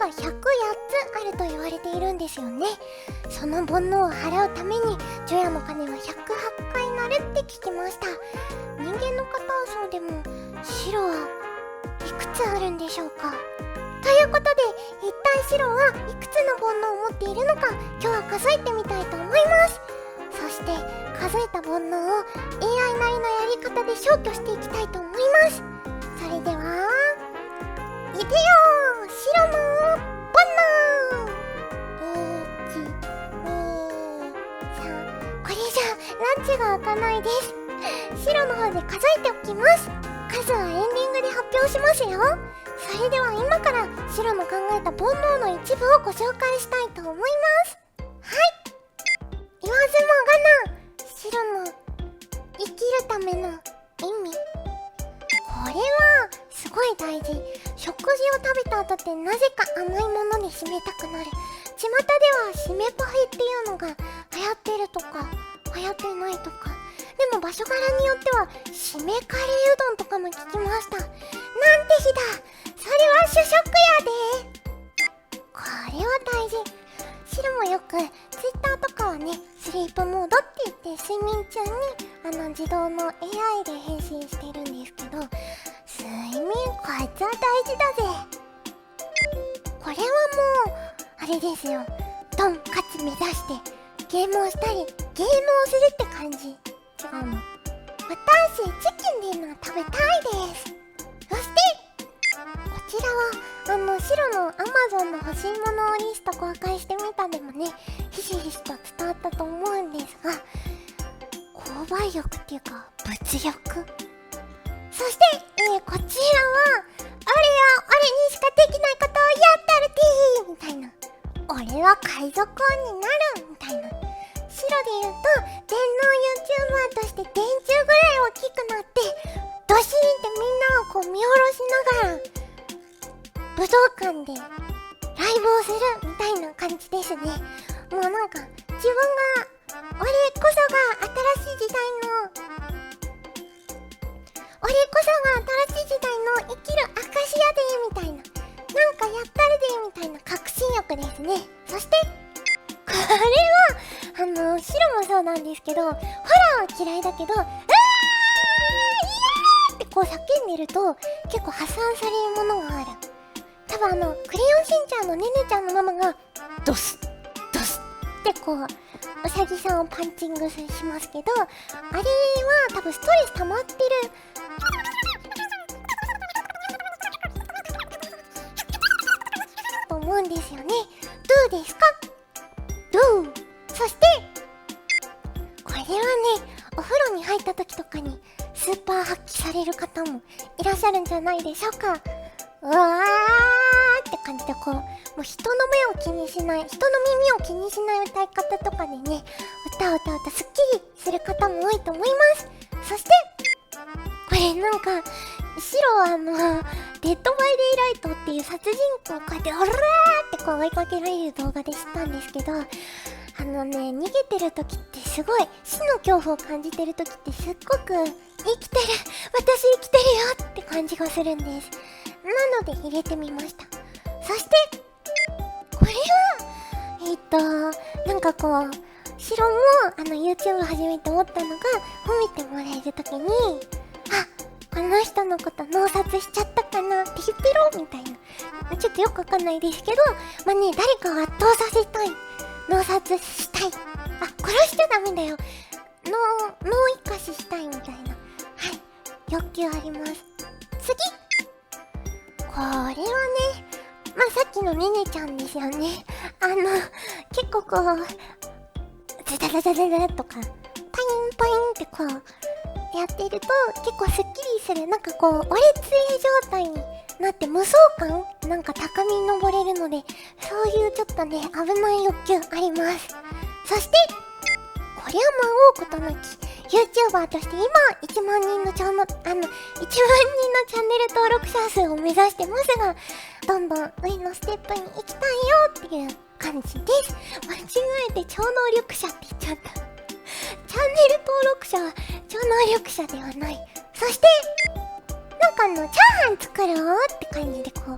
が108つあると言われているんですよね。その煩悩を払うために除夜の鐘は108回鳴るって聞きました。人間の方はそうでも白はいくつあるんでしょうか。ということで、一体白はいくつの煩悩を持っているのか、今日は数えてみたいと思います。そして数えた煩悩を AI なりのやり方で消去していきたいと思います。それではいくよー、白の煩悩。1、2、3。これじゃランチが開かないです。白の方で数えておきます。数はエンディングで発表しますよ。それでは今から白の考えた煩悩の一部をご紹介したいと思います。はい、言わずもがな、白の生きるための意味。これはすごい大事。食事を食べた後ってなぜか甘いもので締めたくなる。巷では締めパフェっていうのが流行ってるとか流行ってないとか、でも場所柄によっては締めカレーうどんとかも聞きました。なんて日だ、それは主食やで。これは大事。白もよく Twitter とかはね、スリープモードって言って睡眠中に自動の AI で変身してるんですけど、睡眠こいつは大事だぜ。これはもうあれですよ、ドンかつ目指してゲームをしたりゲームをするって感じ。違うの。私チキンでの食べたいです。そしてこちらは白の Amazon の欲しいものリスト公開してみたでもね、ひしひしと伝わったと思うんですが、購買欲っていうか物欲。そして、こちらは俺にしかできないことをやったるティーみたいな、俺は海賊王になるみたいな。白で言うと電脳 YouTuber として電柱ぐらい大きくなってドシーンってみんなをこう見下ろしながら武道館でライブをするみたいな感じですね。もうなんか自分が俺こそが新しい時代の生きる証やでみたいな、なんかやったるでみたいな確信欲ですね。そしてこれは白もそうなんですけど、ホラーは嫌いだけど、うわーイエーってこう叫んでると結構発散されるものがある。多分クレヨンしんちゃんのねねちゃんのママがドスドスってこううさぎさんをパンチングしますけど、あれは多分ストレス溜まってると思うんですよね。どうですか？どう？そしてこれはね、お風呂に入った時とかにスーパー発揮される方もいらっしゃるんじゃないでしょうか。うわーって感じでこう、もう人の目を気にしない、人の耳を気にしない歌い方とかでね、歌を歌うとスッキリする方も多いと思います。そしてこれなんか白はデッドバイデイライトっていう殺人鬼をこうやってオラーってこう追いかけられる動画で知ったんですけど、逃げてる時ってすごい死の恐怖を感じてる時ってすっごく生きてる、私生きてるよって感じがするんです。なので入れてみました。そしてこれはなんかこう白もYouTube 始めて思ったのが、褒めてもらえる時にこの人のこと脳殺しちゃったかなって言ってろみたいな、ちょっとよくわかんないですけど、まあね、誰かを圧倒させたい、脳殺したい、殺しちゃダメだよ、脳生かししたいみたいな、はい、欲求あります。次、これはね、まあさっきのねねちゃんですよね。結構こうズダダダダダとかパインパインってこうやってると結構スッキリする。なんかこう俺杖状態になって無双感なんか高みに登れるので、そういうちょっとね危ない欲求あります。そしてこれは魔王ことなきYouTuber として今1万人のチャンネル登録者数を目指してますが、どんどん上のステップに行きたいよっていう感じです。間違えて超能力者って言っちゃった。チャンネル登録者は超能力者ではない。そしてなんかチャーハン作ろうって感じでこう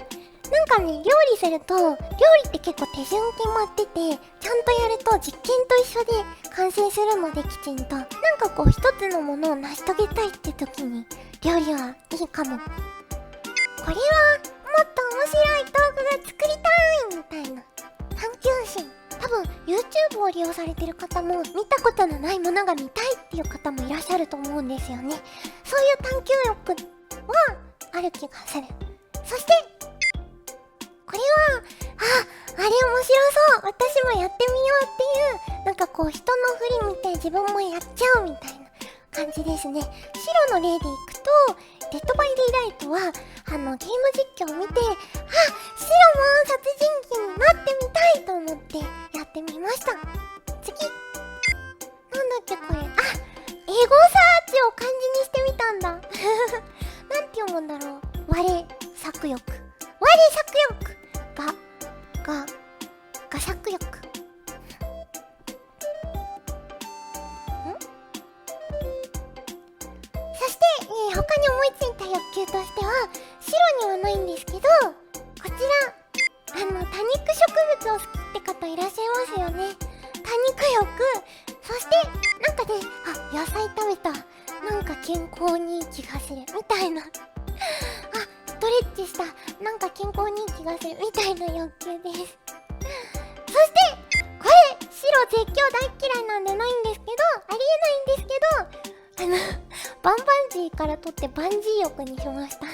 なんかね、料理すると、料理って結構手順決まってて、ちゃんとやると実験と一緒で完成するのできちんと、なんかこう一つのものを成し遂げたいって時に、料理はいいかも。これは、もっと面白い動画が作りたいみたいな。探求心。多分、YouTube を利用されてる方も、見たことのないものが見たいっていう方もいらっしゃると思うんですよね。そういう探求欲は、ある気がする。そして、これは、あれ面白そう、私もやってみようっていう、なんかこう人の振り見て自分もやっちゃうみたいな感じですね。白の例でいくと、デッドバイデイライトは、ゲーム実況を見て、白も殺人鬼になってみたいと思ってやってみました。次。なんだっけこれ。エゴサーチを漢字にしてみたんだ。なんて読むんだろう。我、作欲。我作欲が作欲。そして、他に思いついた欲求としては、白にはないんですけど、こちら、多肉植物を好きって方いらっしゃいますよね。多肉欲。そして、なんかね、野菜食べた。なんか健康にいい気がする。みたいな。ストレッチした。なんか健康にいい気がする。みたいな欲求です。そして、これ、白絶叫大嫌いなんでないんですけど、ありえないんですけど、バンバンジーから取ってバンジー欲にしました。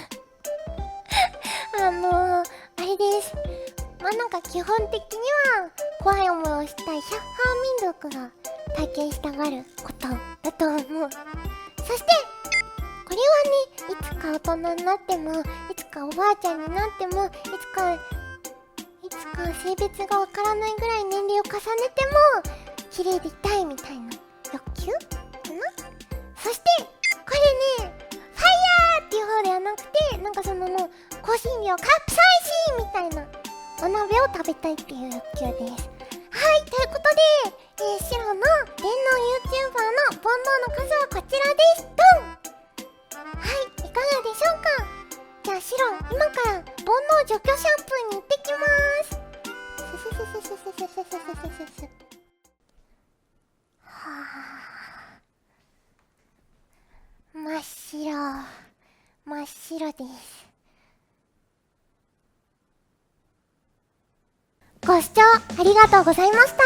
あれです。なんか基本的には、怖い思いをしたいヒャッハー民族が体験したがることだと思う。そして、これはね、いつか大人になっても、いつかおばあちゃんになっても、いつか性別がわからないぐらい年齢を重ねても、綺麗でいたいみたいな欲求かな。そして、これね、ファイヤーっていう方ではなくて、なんかそのもう、香辛料カプサイシンみたいなお鍋を食べたいっていう欲求です。はい、ということで、白の電脳 YouTuber の煩悩の数はこちらです。ドン！はい、いかがでしょうか。じゃあ白、今から煩悩除去シャンプーに行ってきまーす。真っ白です。ご視聴ありがとうございました。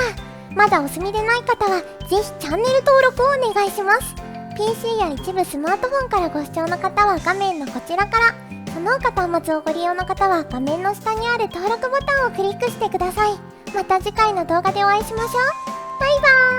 まだお済みでない方はぜひチャンネル登録をお願いします。 PC や一部スマートフォンからご視聴の方は画面のこちらから、その他端末をご利用の方は画面の下にある登録ボタンをクリックしてください。また次回の動画でお会いしましょう。バイバーイ。